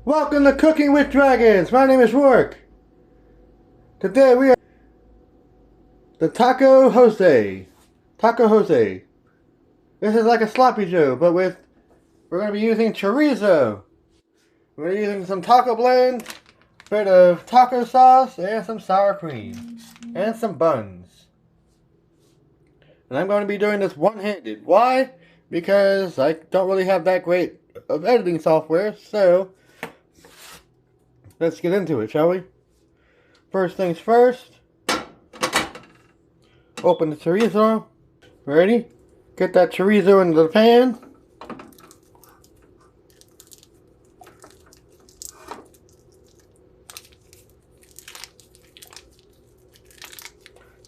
Welcome to Cooking with Dragons. My name is Rourke. Today we are the Taco Jose. Taco Jose. This is like a sloppy joe, but we're going to be using chorizo. We're using some taco blend, a bit of taco sauce, and some sour cream, and some buns. And I'm going to be doing this one-handed. Why? Because I don't really have that great of editing software, so let's get into it, shall we? First things first, open the chorizo. Ready? Get that chorizo into the pan.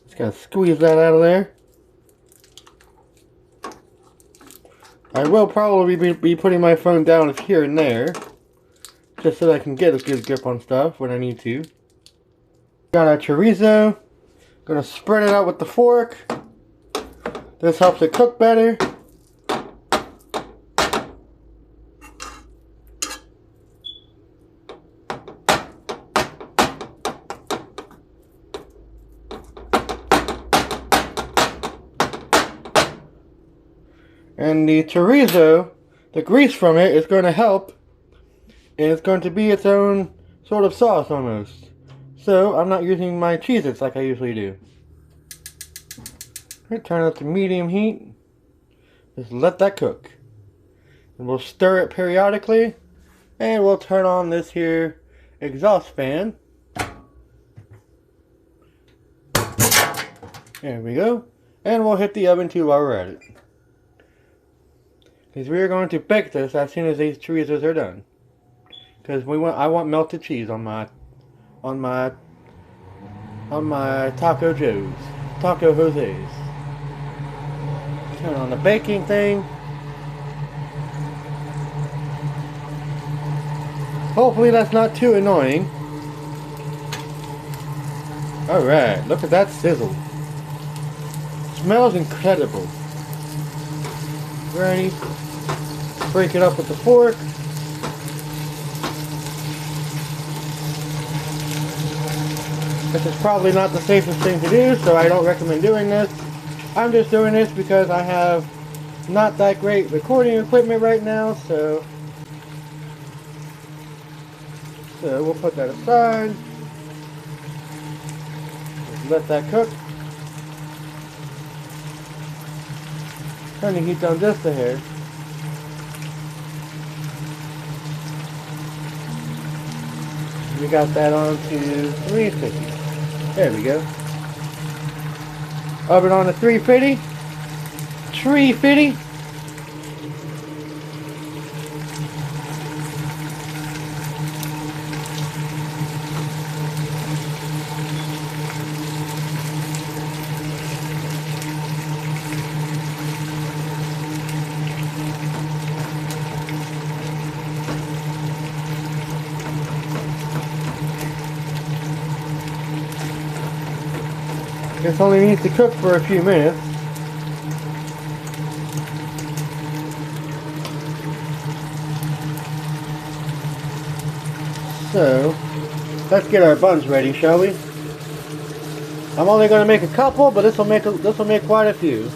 Just gotta squeeze that out of there. I will probably be putting my phone down here and there, just so that I can get a good grip on stuff when I need to. Got our chorizo. Gonna spread it out with the fork. This helps it cook better. And the chorizo, the grease from it is going to help, and it's going to be its own sort of sauce almost. So I'm not using my Cheez-Its like I usually do. Okay, turn it to medium heat. Just let that cook. And we'll stir it periodically, and we'll turn on this here exhaust fan. There we go. And we'll hit the oven too while we're at it, because we are going to bake this as soon as these chorizos are done. Because I want melted cheese on my Taco Joes, Taco Jose's. Turn on the baking thing. Hopefully that's not too annoying. Alright, look at that sizzle. Smells incredible. Ready? Break it up with the fork. This is probably not the safest thing to do, so I don't recommend doing this. I'm just doing this because I have not that great recording equipment right now, so we'll put that aside. Just let that cook. Turn the heat down just a hair. We got that on to 350. There we go. Oven on to 350. 350. This only needs to cook for a few minutes. So, let's get our buns ready, shall we? I'm only going to make a couple, but this will make quite a few.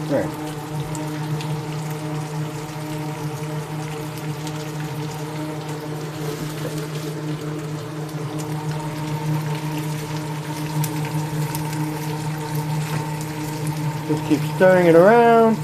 Right. Just keep stirring it around.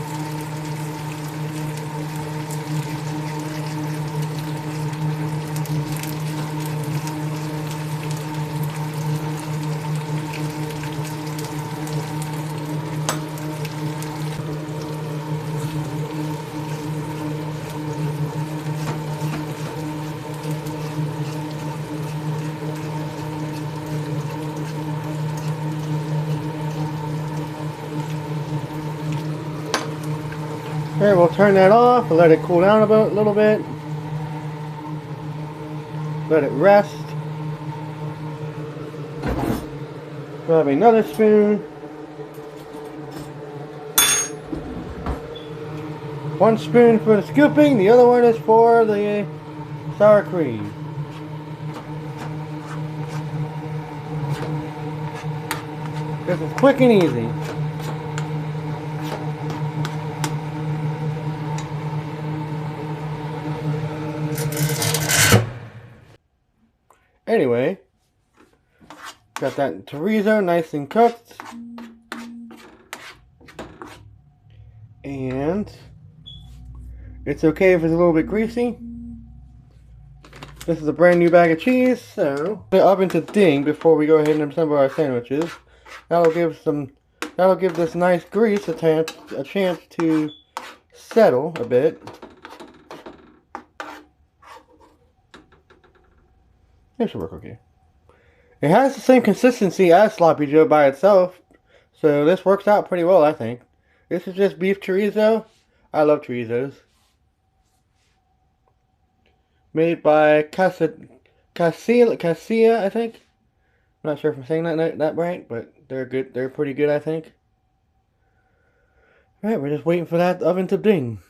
Okay, we'll turn that off and let it cool down a little bit. Let it rest. Grab another spoon. One spoon for the scooping, the other one is for the sour cream. This is quick and easy. Anyway, got that chorizo nice and cooked. And it's okay if it's a little bit greasy. This is a brand new bag of cheese, so the oven to ding before we go ahead and assemble our sandwiches. That'll give this nice grease a chance to settle a bit. It should work okay. It has the same consistency as Sloppy Joe by itself, so this works out pretty well, I think. This is just beef chorizo. I love chorizos. Made by Casilla, I think. I'm not sure if I'm saying that right, but they're good. They're pretty good, I think. Alright, we're just waiting for that oven to ding.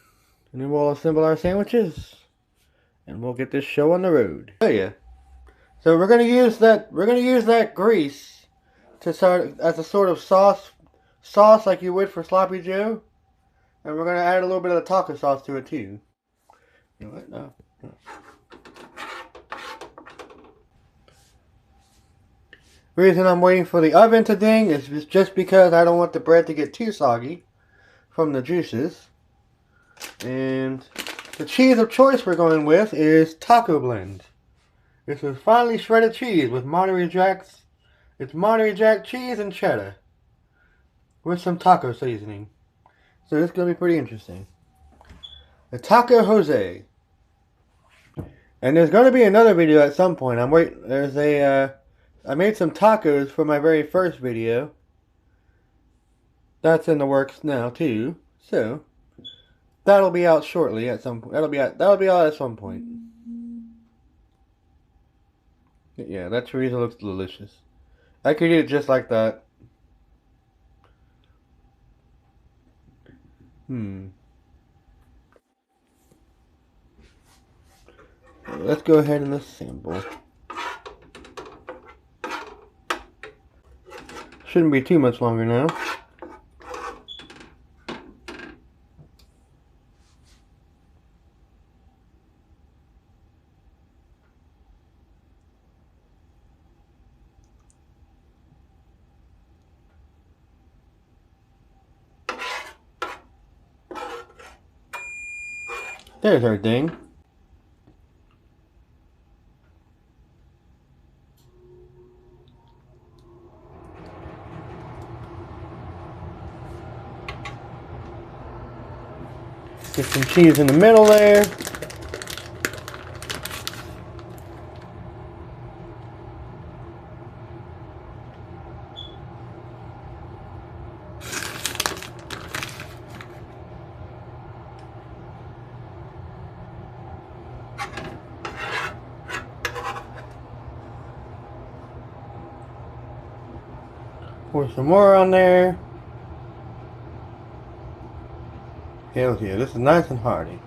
And then we'll assemble our sandwiches. And we'll get this show on the road. Oh yeah. So we're gonna use that grease to start as a sort of sauce like you would for Sloppy Joe. And we're gonna add a little bit of the taco sauce to it too. You know what? No. The reason I'm waiting for the oven to ding is just because I don't want the bread to get too soggy from the juices. And the cheese of choice we're going with is Taco Blend. This is finely shredded cheese with Monterey Jack's. It's Monterey Jack cheese and cheddar with some taco seasoning. So it's going to be pretty interesting. The Taco Jose. And there's going to be another video at some point. I made some tacos for my very first video. That's in the works now too. So that'll be out shortly at some point. That'll be out at some point. Yeah, that chorizo looks delicious. I could eat it just like that. Let's go ahead and assemble. Shouldn't be too much longer now. There's our ding. Get some cheese in the middle there. Pour some more on there. Hell yeah, this is nice and hearty.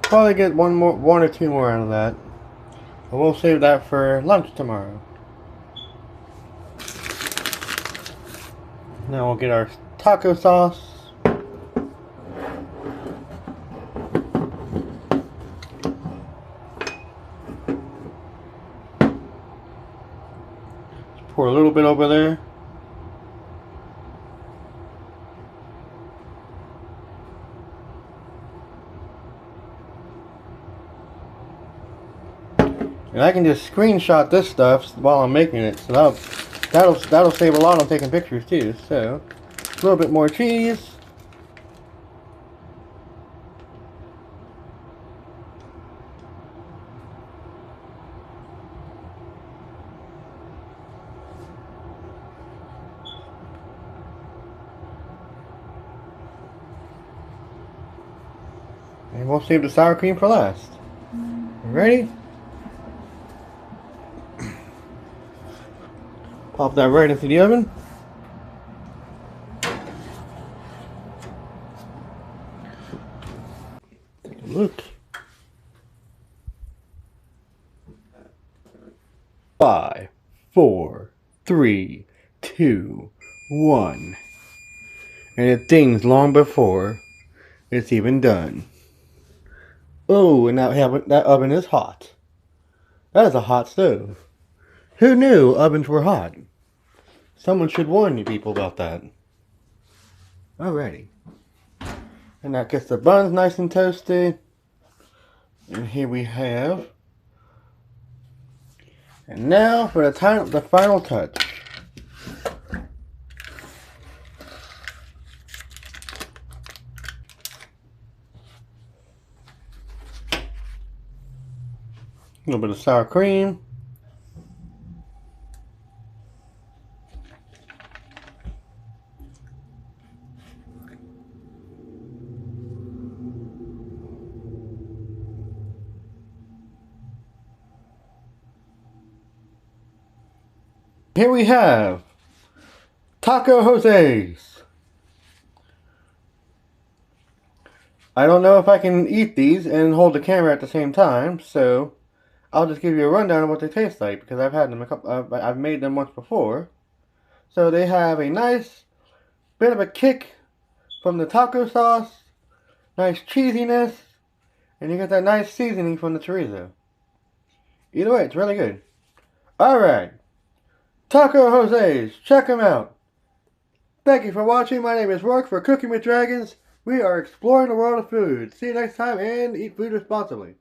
Probably get one or two more out of that. But we'll save that for lunch tomorrow. Now we'll get our taco sauce. Just pour a little bit over there. And I can just screenshot this stuff while I'm making it, so that'll save a lot on taking pictures too. So a little bit more cheese. And we'll save the sour cream for last. Ready? Pop that right into the oven. Take a look. 5, 4, 3, 2, 1. And it dings long before it's even done. Oh, and that oven is hot. That is a hot stove. Who knew ovens were hot? Someone should warn you people about that. Alrighty. And that gets the buns nice and toasted. And here we have. And now for the final touch. A little bit of sour cream. Here we have Taco Jose's. I don't know if I can eat these and hold the camera at the same time, so I'll just give you a rundown of what they taste like because I've had them I've made them once before. So they have a nice bit of a kick from the taco sauce, nice cheesiness, and you get that nice seasoning from the chorizo. Either way, it's really good. Alright, Taco Jose's, check them out. Thank you for watching. My name is Rourke for Cooking with Dragons. We are exploring the world of food. See you next time and eat food responsibly.